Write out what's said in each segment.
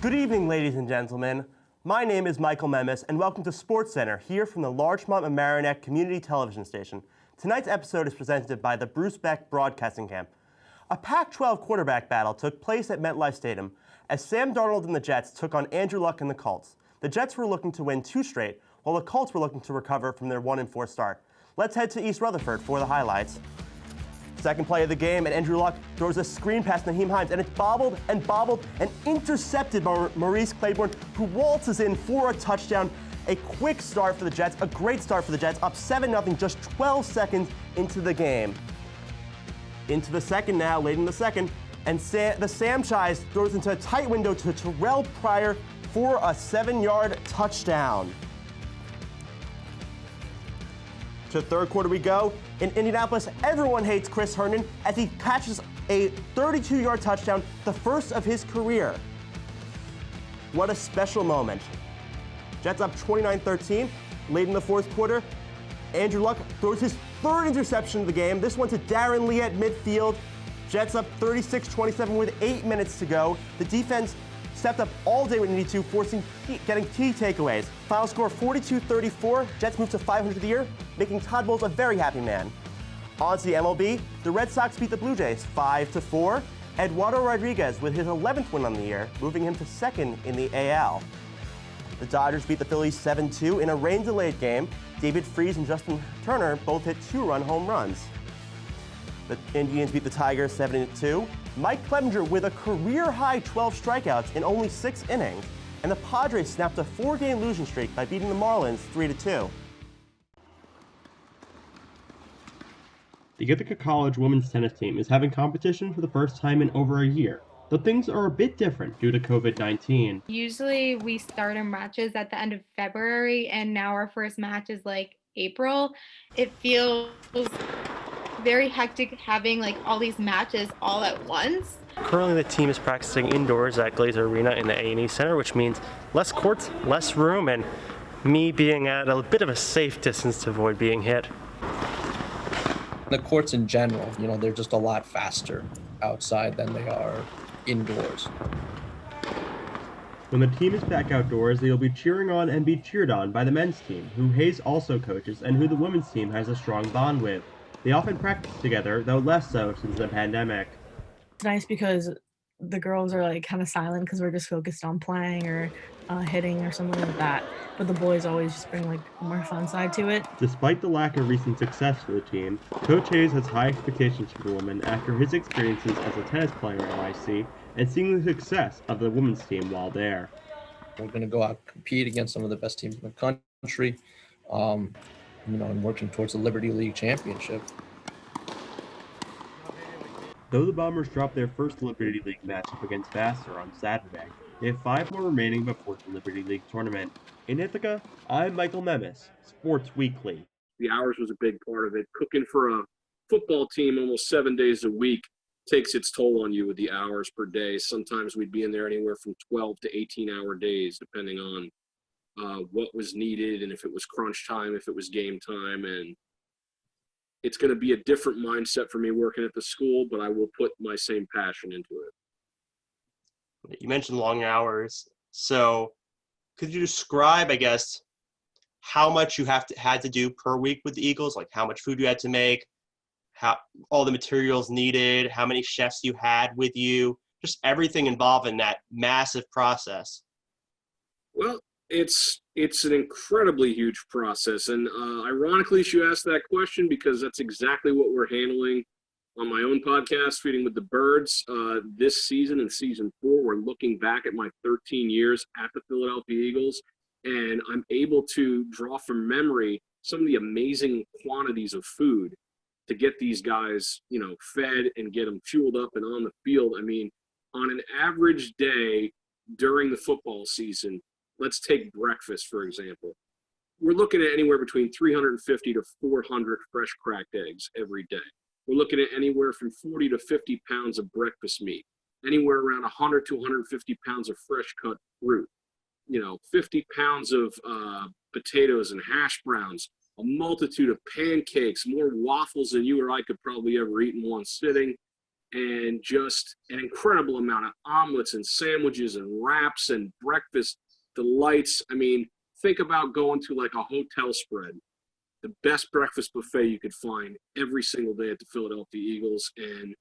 Good evening, ladies and gentlemen. My name is Michael Memis, and welcome to Sports Center, here from the Larchmont and Merrimack Community Television Station. Tonight's episode is presented by the Bruce Beck Broadcasting Camp. A Pac-12 quarterback battle took place at MetLife Stadium as Sam Darnold and the Jets took on Andrew Luck and the Colts. The Jets were looking to win 2 straight, while the Colts were looking to recover from their 1-4 start. Let's head to East Rutherford for the highlights. Second play of the game, and Andrew Luck throws a screen pass to Naheem Hines, and it's bobbled and intercepted by Maurice Claiborne, who waltzes in for a touchdown. A quick start for the Jets, a great start for the Jets, up 7-0 just 12 seconds into the game. Into the second now, late in the second, and the Samchise throws into a tight window to Terrell Pryor for a 7-yard touchdown. To the third quarter we go. In Indianapolis, everyone hates Chris Herndon as he catches a 32-yard touchdown, the first of his career. What a special moment. Jets up 29-13. Late in the fourth quarter, Andrew Luck throws his third interception of the game. This one to Darren Lee at midfield. Jets up 36-27 with 8 minutes to go. The defense stepped up all day when they needed to, getting key takeaways. Final score 42-34. Jets move to 500 for the year, making Todd Bowles a very happy man. On to the MLB, the Red Sox beat the Blue Jays 5-4. Eduardo Rodriguez with his 11th win on the year, moving him to second in the AL. The Dodgers beat the Phillies 7-2 in a rain-delayed game. David Freese and Justin Turner both hit 2-run home runs. The Indians beat the Tigers 7-2. Mike Clevenger with a career-high 12 strikeouts in only 6 innings. And the Padres snapped a 4-game losing streak by beating the Marlins 3-2. The Ithaca College women's tennis team is having competition for the first time in over a year, though things are a bit different due to COVID-19. Usually we start our matches at the end of February, and now our first match is like April. It feels very hectic having like all these matches all at once. Currently the team is practicing indoors at Glazer Arena in the A&E Center, which means less courts, less room, and me being at a bit of a safe distance to avoid being hit. The courts in general, they're just a lot faster outside than they are indoors. When the team is back outdoors, they will be cheering on and be cheered on by the men's team, who Hayes also coaches and who the women's team has a strong bond with. They often practice together, though less so since the pandemic. It's nice because the girls are like kind of silent because we're just focused on playing or hitting or something like that. But the boys always just bring like a more fun side to it. Despite the lack of recent success for the team, Coach Hayes has high expectations for the women after his experiences as a tennis player at IC and seeing the success of the women's team while there. We're going to go out and compete against some of the best teams in the country, and working towards the Liberty League championship. Though the Bombers dropped their first Liberty League matchup against Vassar on Saturday, they have 5 more remaining before the Liberty League tournament. In Ithaca, I'm Michael Memis, Sports Weekly. The hours was a big part of it. Cooking for a football team almost 7 days a week takes its toll on you with the hours per day. Sometimes we'd be in there anywhere from 12 to 18-hour days, depending on what was needed and if it was crunch time, if it was game time. And it's going to be a different mindset for me working at the school, but I will put my same passion into it. You mentioned long hours, so could you describe, I guess, how much you had to do per week with the Eagles? Like how much food you had to make, how all the materials needed, how many chefs you had with you, just everything involved in that massive process? Well, it's an incredibly huge process, and ironically, you asked that question because that's exactly what we're handling on my own podcast, Feeding with the Birds. This season, in season 4, we're looking back at my 13 years at the Philadelphia Eagles, and I'm able to draw from memory some of the amazing quantities of food to get these guys, fed and get them fueled up and on the field. I mean, on an average day during the football season, let's take breakfast, for example. We're looking at anywhere between 350 to 400 fresh cracked eggs every day. We're looking at anywhere from 40 to 50 pounds of breakfast meat, anywhere around 100 to 150 pounds of fresh cut fruit, 50 pounds of potatoes and hash browns, a multitude of pancakes, more waffles than you or I could probably ever eat in one sitting. and just an incredible amount of omelets and sandwiches and wraps and breakfast delights. I mean, think about going to like a hotel spread, the best breakfast buffet you could find every single day at the Philadelphia Eagles. And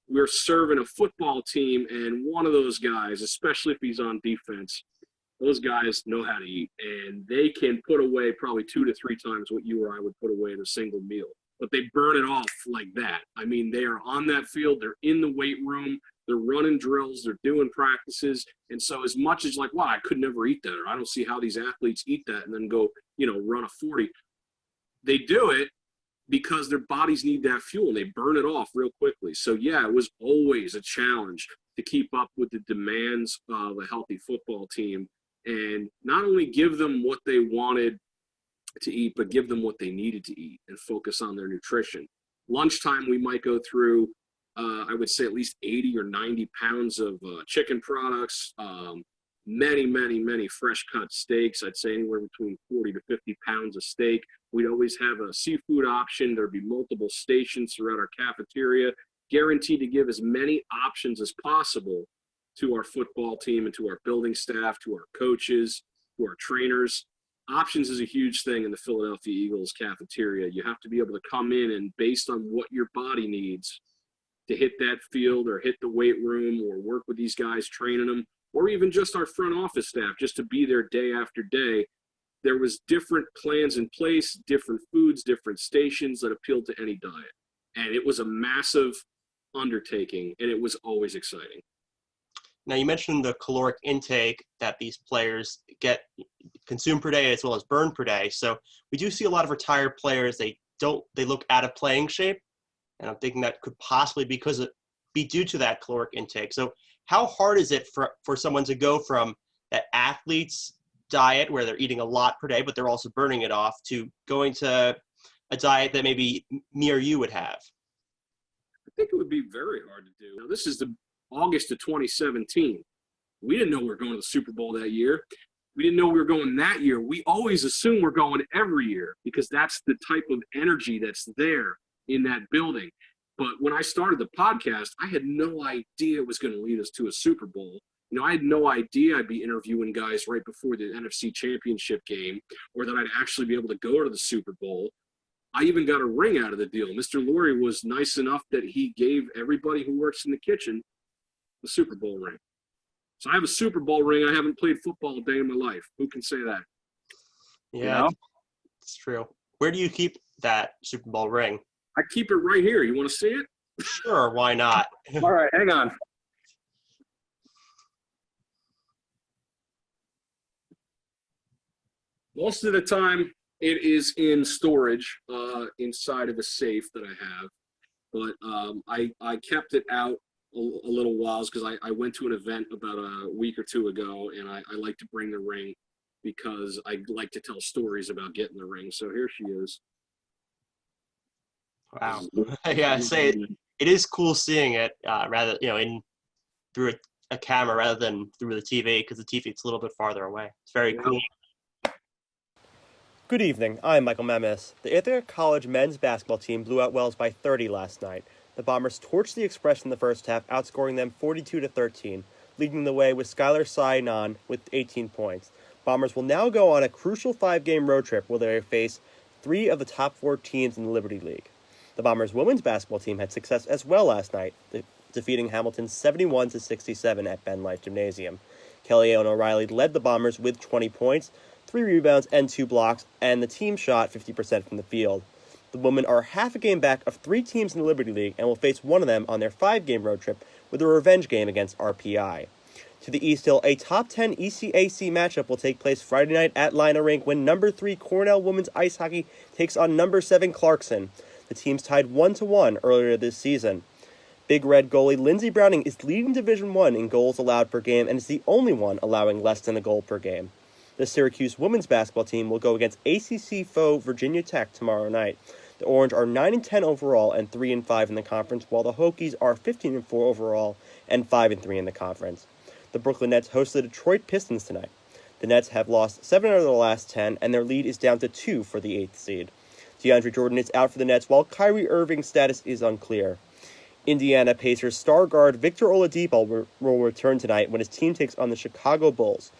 we're serving a football team, and one of those guys, especially if he's on defense, those guys know how to eat, and they can put away probably 2 to 3 times what you or I would put away in a single meal. But they burn it off like that. I mean, they are on that field. They're in the weight room. They're running drills. They're doing practices. And so as much as like, wow, I could never eat that, or I don't see how these athletes eat that and then go, run a 40. They do it because their bodies need that fuel, and they burn it off real quickly. So, yeah, it was always a challenge to keep up with the demands of a healthy football team and not only give them what they wanted to eat, but give them what they needed to eat and focus on their nutrition. Lunchtime, we might go through, I would say, at least 80 or 90 pounds of chicken products, many, many, many fresh cut steaks. I'd say anywhere between 40 to 50 pounds of steak. We'd always have a seafood option. There'd be multiple stations throughout our cafeteria, guaranteed to give as many options as possible to our football team and to our building staff, to our coaches, to our trainers. Options is a huge thing in the Philadelphia Eagles cafeteria. You have to be able to come in and, based on what your body needs to hit that field or hit the weight room or work with these guys, training them, or even just our front office staff, just to be there day after day. There was different plans in place, different foods, different stations that appealed to any diet. And it was a massive undertaking, and it was always exciting. Now, you mentioned the caloric intake that these players consume per day as well as burn per day. So we do see a lot of retired players. They look out of playing shape, and I'm thinking that could possibly be due to that caloric intake. So how hard is it for someone to go from that athlete's diet where they're eating a lot per day, but they're also burning it off, to going to a diet that maybe me or you would have? I think it would be very hard to do. Now, this is the August of 2017. We didn't know we were going to the Super Bowl that year. We didn't know we were going that year. We always assume we're going every year because that's the type of energy that's there in that building. But when I started the podcast, I had no idea it was going to lead us to a Super Bowl. I had no idea I'd be interviewing guys right before the NFC Championship game, or that I'd actually be able to go to the Super Bowl. I even got a ring out of the deal. Mr. Lurie was nice enough that he gave everybody who works in the kitchen the Super Bowl ring. So I have a Super Bowl ring. I haven't played football a day in my life. Who can say that? Yeah, it's true. Where do you keep that Super Bowl ring? I keep it right here. You want to see it? Sure, why not? All right, hang on. Most of the time, it is in storage inside of a safe that I have. But I kept it out a little while because I went to an event about a week or two ago, and I like to bring the ring because I like to tell stories about getting the ring. So here she is. Wow. Yeah, it is cool seeing it rather, through a camera rather than through the TV, because the TV is a little bit farther away. It's very cool. Good evening. I'm Michael Memis. The Ithaca College men's basketball team blew out Wells by 30 last night. The Bombers torched the Express in the first half, outscoring them 42-13, leading the way with Skylar Sainon with 18 points. Bombers will now go on a crucial 5-game road trip where they face 3 of the top 4 teams in the Liberty League. The Bombers women's basketball team had success as well last night, defeating Hamilton 71-67 at Ben Light Gymnasium. Kellyanne O'Reilly led the Bombers with 20 points, 3 rebounds, and 2 blocks, and the team shot 50% from the field. The women are half a game back of 3 teams in the Liberty League and will face one of them on their 5-game road trip with a revenge game against RPI. To the East Hill, a top 10 ECAC matchup will take place Friday night at Lina Rink when number 3 Cornell women's ice hockey takes on number 7 Clarkson. The teams tied 1-1 earlier this season. Big Red goalie Lindsey Browning is leading Division I in goals allowed per game and is the only one allowing less than a goal per game. The Syracuse women's basketball team will go against ACC foe Virginia Tech tomorrow night. The Orange are 9-10 overall and 3-5 in the conference, while the Hokies are 15-4 overall and 5-3 in the conference. The Brooklyn Nets host the Detroit Pistons tonight. The Nets have lost 7 out of the last 10, and their lead is down to 2 for the 8th seed. DeAndre Jordan is out for the Nets, while Kyrie Irving's status is unclear. Indiana Pacers star guard Victor Oladipo will return tonight when his team takes on the Chicago Bulls.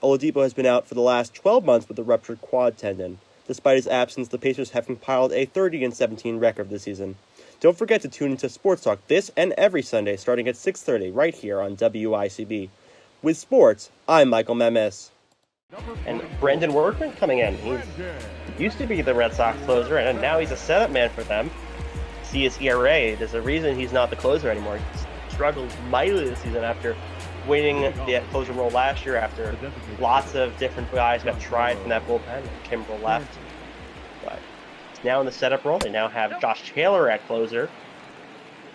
Oladipo has been out for the last 12 months with a ruptured quad tendon. Despite his absence, the Pacers have compiled a 30-17 record this season. Don't forget to tune into Sports Talk this and every Sunday starting at 6:30 right here on WICB. With sports, I'm Michael Memis. And Brandon Workman coming in. He used to be the Red Sox closer, and now he's a setup man for them. See his ERA. There's a reason he's not the closer anymore. He struggled mightily this season after winning the closer role last year after lots of different guys got tried from that bullpen. Kimbrel left. But he's now in the setup role. They now have Josh Taylor at closer.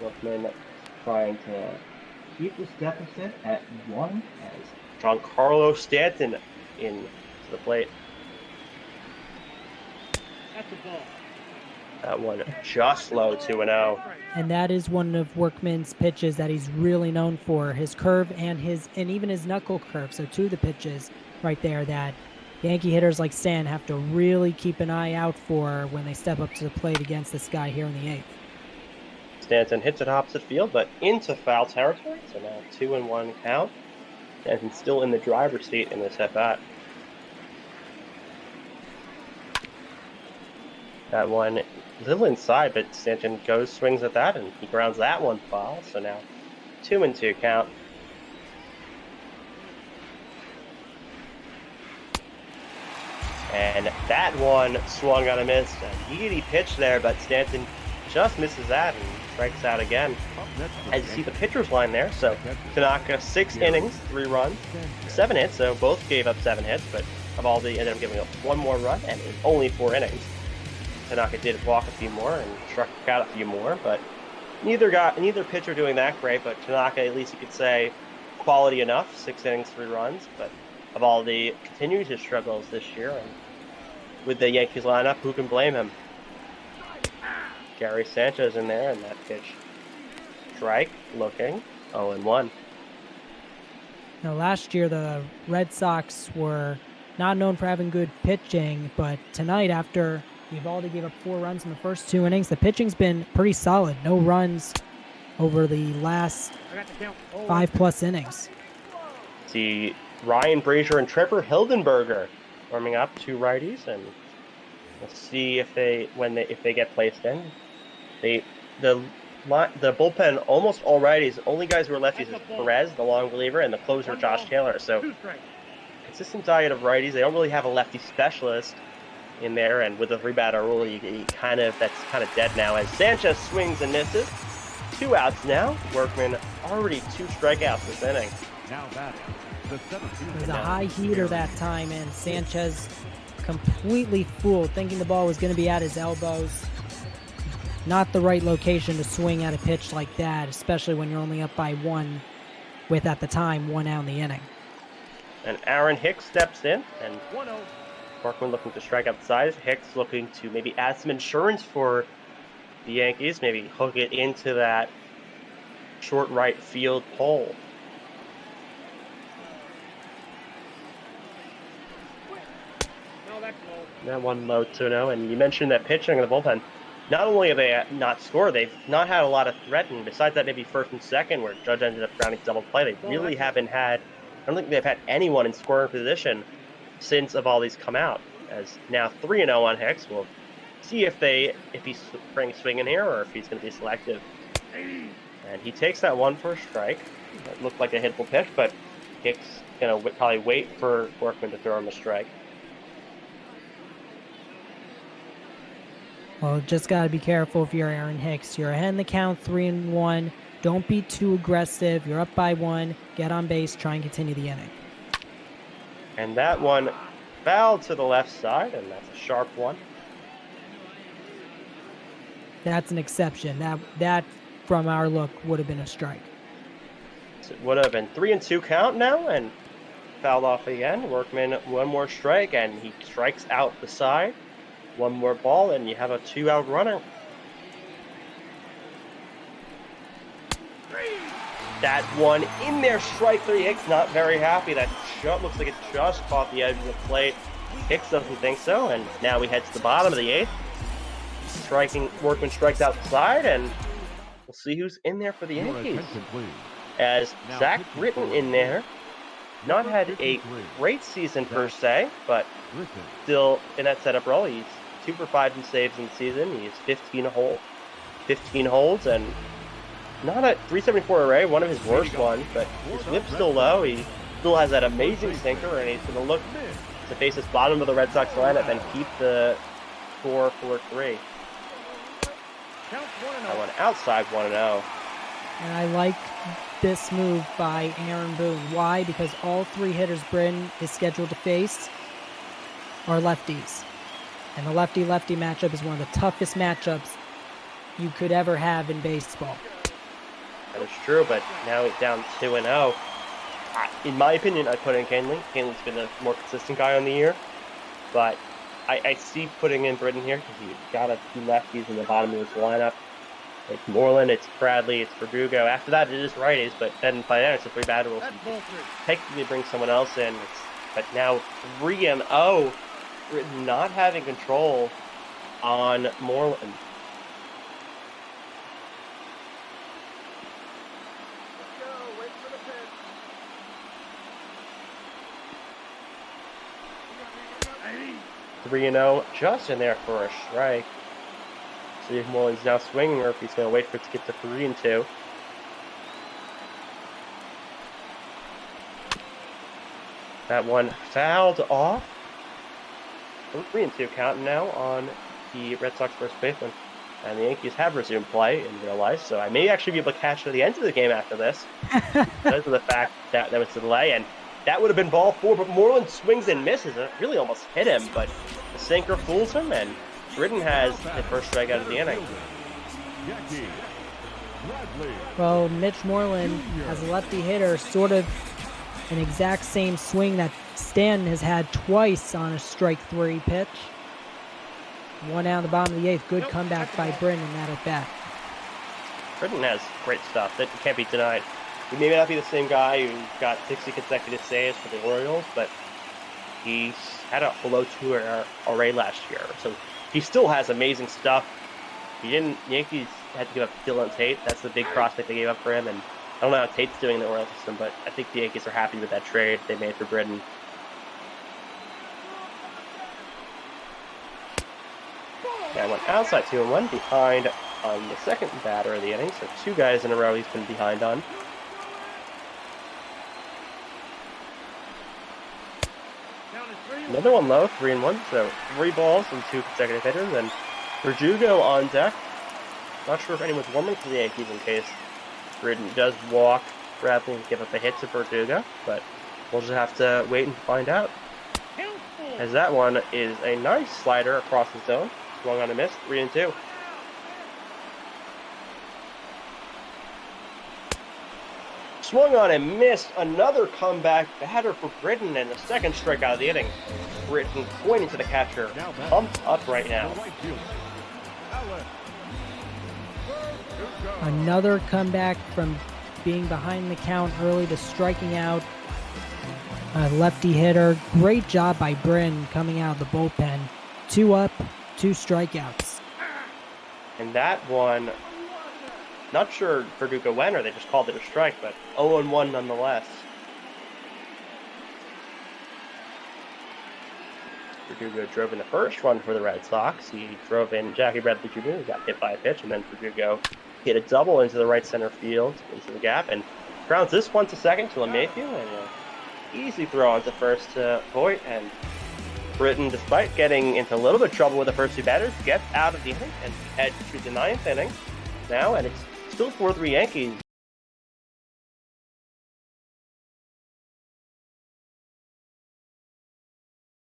Workman trying to keep this deficit at 1 as Giancarlo Stanton in to the plate. That's a ball. That one just low 2-0. And that is one of Workman's pitches that he's really known for, his curve and even his knuckle curve. So two of the pitches right there that Yankee hitters like Stan have to really keep an eye out for when they step up to the plate against this guy here in the 8th. Stanton hits it opposite field, but into foul territory. So now 2-1 count. Stanton's still in the driver's seat in this at-bat. That one a little inside, but Stanton swings at that, and he grounds that one foul. So now 2-2 count. And that one swung on a miss. A needy pitch there, but Stanton just misses that and strikes out again. As you see the pitcher's line there, so Tanaka 6 innings, 3 runs, 7 hits, so both gave up 7 hits, but Eovaldi ended up giving up 1 more run and only 4 innings. Tanaka did walk a few more and struck out a few more, but neither pitcher doing that great, but Tanaka, at least you could say, quality enough, 6 innings, 3 runs, but Eovaldi continues his struggles this year, and with the Yankees lineup, who can blame him? Gary Sanchez in there, and that pitch strike, looking 0-1. Now, last year, the Red Sox were not known for having good pitching, but tonight, after Eovaldi gave up 4 runs in the first 2 innings, the pitching's been pretty solid. No runs over the last 5+ innings. See Ryan Brazier and Trevor Hildenberger warming up, 2 righties, and we'll see if they get placed in. The bullpen, almost all righties. Only guys who are lefties is Perez, the long reliever, and the closer Josh Taylor. So consistent diet of righties. They don't really have a lefty specialist in there, and with the 3-batter rule, that's kind of dead now. As Sanchez swings and misses, 2 outs now. Workman already 2 strikeouts this inning. There's a high heater that time, and Sanchez completely fooled, thinking the ball was going to be at his elbows. Not the right location to swing at a pitch like that, especially when you're only up by 1 with, at the time, 1 out in the inning. And Aaron Hicks steps in, and Workman looking to strike outside. Hicks looking to maybe add some insurance for the Yankees, maybe hook it into that short right field pole. That one low 2-0, and you mentioned that pitching in the bullpen. Not only have they not scored, they've not had a lot of threat, and besides that, maybe first and second, where Judge ended up grounding double play, they really haven't had, I don't think they've had anyone in scoring position since Eovaldi's come out. As now 3-0 on Hicks. We'll see if he's bringing swing in here, or if he's going to be selective. And he takes that one for a strike. It looked like a hittable pitch, but Hicks going to probably wait for Workman to throw him a strike. Well, just got to be careful if you're Aaron Hicks. You're ahead in the count, 3-1. Don't be too aggressive. You're up by 1. Get on base. Try and continue the inning. And that one fouled to the left side, and that's a sharp one. That's an exception. That from our look, would have been a strike. So it would have been 3-2 count now, and fouled off again. Workman, 1 more strike, and he strikes out the side. 1 more ball, and you have a 2-out runner. That one in there, strike 3. Hicks not very happy. That shot looks like it just caught the edge of the plate. Hicks doesn't think so, and now we head to the bottom of the 8th. Workman strikes outside, and we'll We'll see who's in there for the Yankees. As Zach Britton in there. Not had a great season per se, but still in that setup role. He's 2 for 5 in saves in the season. He's 15 holds, and not a 374 array, one of his worst ones, but his whip's still low. He still has that amazing sinker, and he's going to look to face this bottom of the Red Sox lineup and keep the 4-4-3. That one outside 1-0. And I like this move by Aaron Boone. Why? Because all 3 hitters Britton is scheduled to face are lefties. And the lefty-lefty matchup is one of the toughest matchups you could ever have in baseball. That is true, but now he's down 2-0. In my opinion, I'd put in Canley. Canley's been a more consistent guy on the year. But I see putting in Britton here because you've got a few lefties in the bottom of this lineup. It's Moreland, it's Bradley, it's Verdugo. After that, it is righties, but then by then it's a 3 batter rule. So technically bring someone else in. But now 3-0, Britton not having control on Moreland. "3-0, just in there for a strike." See if Moreland's now swinging or if he's going to wait for it to get to 3-2. That one fouled off. 3-2 count now on the Red Sox first baseman. And the Yankees have resumed play in real life, so I may actually be able to catch to the end of the game after this. Because of the fact that there was a delay, and that would have been ball 4, but Moreland swings and misses. It really almost hit him, but the sinker fools him, and Britton has the first strikeout of the inning. Well, Mitch Moreland, as a lefty hitter, sort of an exact same swing that Stanton has had twice on a strike 3 pitch. 1 out of the bottom of the 8th. Good comeback by Britton in that at bat. Britton has great stuff that can't be denied. He may not be the same guy who got 60 consecutive saves for the Orioles, but he's had a below 2 array last year, so he still has amazing stuff. Yankees had to give up Dylan Tate. That's the big prospect they gave up for him, and I don't know how Tate's doing in the Orioles system, but I think the Yankees are happy with that trade they made for Britton. That went outside 2-1, behind on the second batter of the inning, so 2 guys in a row he's been behind on. Another one low, 3-1, so 3 balls and 2 consecutive hitters, and Verdugo on deck. Not sure if anyone's warming for the Yankees in case Britton does walk rather than give up a hit to Verdugo, but we'll just have to wait and find out. As that one is a nice slider across the zone, swung on a miss, 3-2. Swung on and missed. Another comeback batter for Britton and the second strikeout of the inning. Britton pointing to the catcher, pumped up right now. Another comeback from being behind the count early to striking out a lefty hitter. Great job by Britton coming out of the bullpen. 2 up, 2 strikeouts. And that one, not sure Verdugo went or they just called it a strike, but 0-1 nonetheless. Verdugo drove in the first run for the Red Sox. He drove in Jackie Bradley Jr., who got hit by a pitch, and then Verdugo hit a double into the right center field, into the gap, and grounds this one to second to LeMahieu, and an easy throw onto first to Voigt, and Britton, despite getting into a little bit of trouble with the first 2 batters, gets out of the inning and heads to the 9th inning now, and it's still 4-3 Yankees